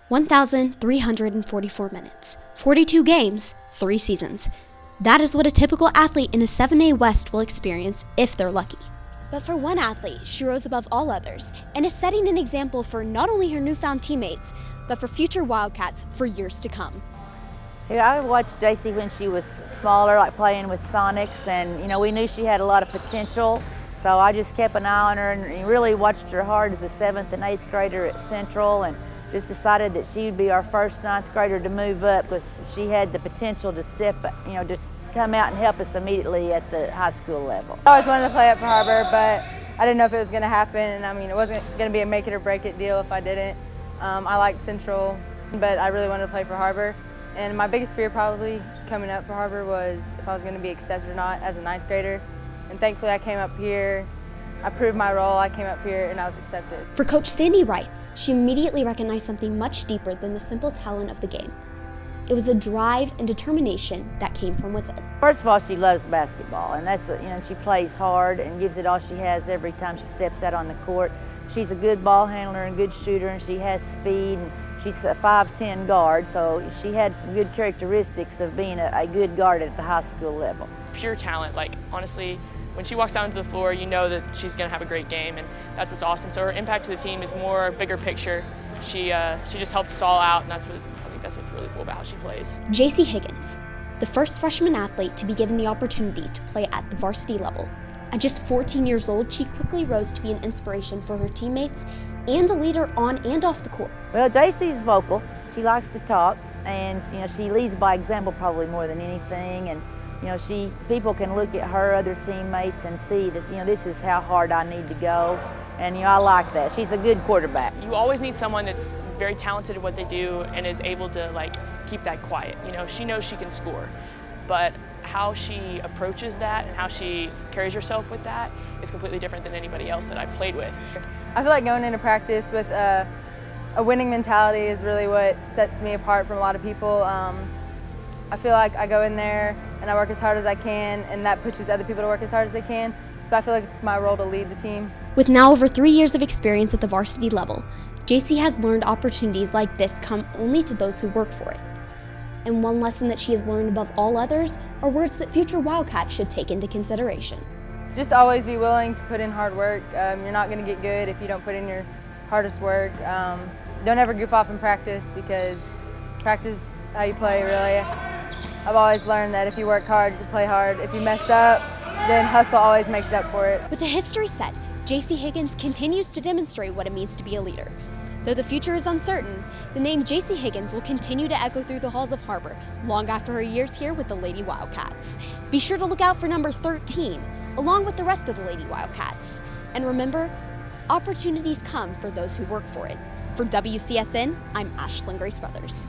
1,344 minutes, 42 games, 3 seasons. That is what a typical athlete in a 7A West will experience if they're lucky. But for one athlete, she rose above all others and is setting an example for not only her newfound teammates, but for future Wildcats for years to come. Yeah, I watched Jacie when she was smaller, like playing with Sonics, and we knew she had a lot of potential. So I just kept an eye on her and really watched her hard as a 7th and 8th grader at Central, and just decided that she would be our first 9th grader to move up because she had the potential to step, just come out and help us immediately at the high school level. I always wanted to play at Har-Ber, but I didn't know if it was going to happen, and it wasn't going to be a make it or break it deal if I didn't. I liked Central, but I really wanted to play for Har-Ber. And my biggest fear probably coming up for Har-Ber was if I was going to be accepted or not as a 9th grader. And thankfully I came up here, I proved my role, I came up here and I was accepted. For Coach Sandy Wright, she immediately recognized something much deeper than the simple talent of the game. It was a drive and determination that came from within. First of all, she loves basketball, and that's she plays hard and gives it all she has every time she steps out on the court. She's a good ball handler and good shooter, and she has speed, and she's a 5'10" guard, so she had some good characteristics of being a good guard at the high school level. Pure talent, honestly, when she walks out into the floor, you know that she's going to have a great game, and that's what's awesome. So her impact to the team is more bigger picture. She just helps us all out, and I think that's what's really cool about how she plays. Jacie Higgins, the first freshman athlete to be given the opportunity to play at the varsity level. At just 14 years old, she quickly rose to be an inspiration for her teammates and a leader on and off the court. Well, Jacie's vocal. She likes to talk, and she leads by example probably more than anything. And people can look at her other teammates and see that this is how hard I need to go. And I like that. She's a good quarterback. You always need someone that's very talented at what they do and is able to keep that quiet. She knows she can score, but how she approaches that and how she carries herself with that is completely different than anybody else that I've played with. I feel like going into practice with a winning mentality is really what sets me apart from a lot of people. I feel like I go in there and I work as hard as I can, and that pushes other people to work as hard as they can. So I feel like it's my role to lead the team. With now over 3 years of experience at the varsity level, Jacie has learned opportunities like this come only to those who work for it. And one lesson that she has learned above all others are words that future Wildcats should take into consideration. Just always be willing to put in hard work. You're not going to get good if you don't put in your hardest work. Don't ever goof off in practice, because practice is how you play, really. I've always learned that if you work hard, you play hard. If you mess up, then hustle always makes up for it. With a history set, Jacie Higgins continues to demonstrate what it means to be a leader. Though the future is uncertain, the name Jacie Higgins will continue to echo through the halls of Har-Ber long after her years here with the Lady Wildcats. Be sure to look out for number 13, along with the rest of the Lady Wildcats. And remember, opportunities come for those who work for it. For WCSN, I'm Ashlyn Grace Brothers.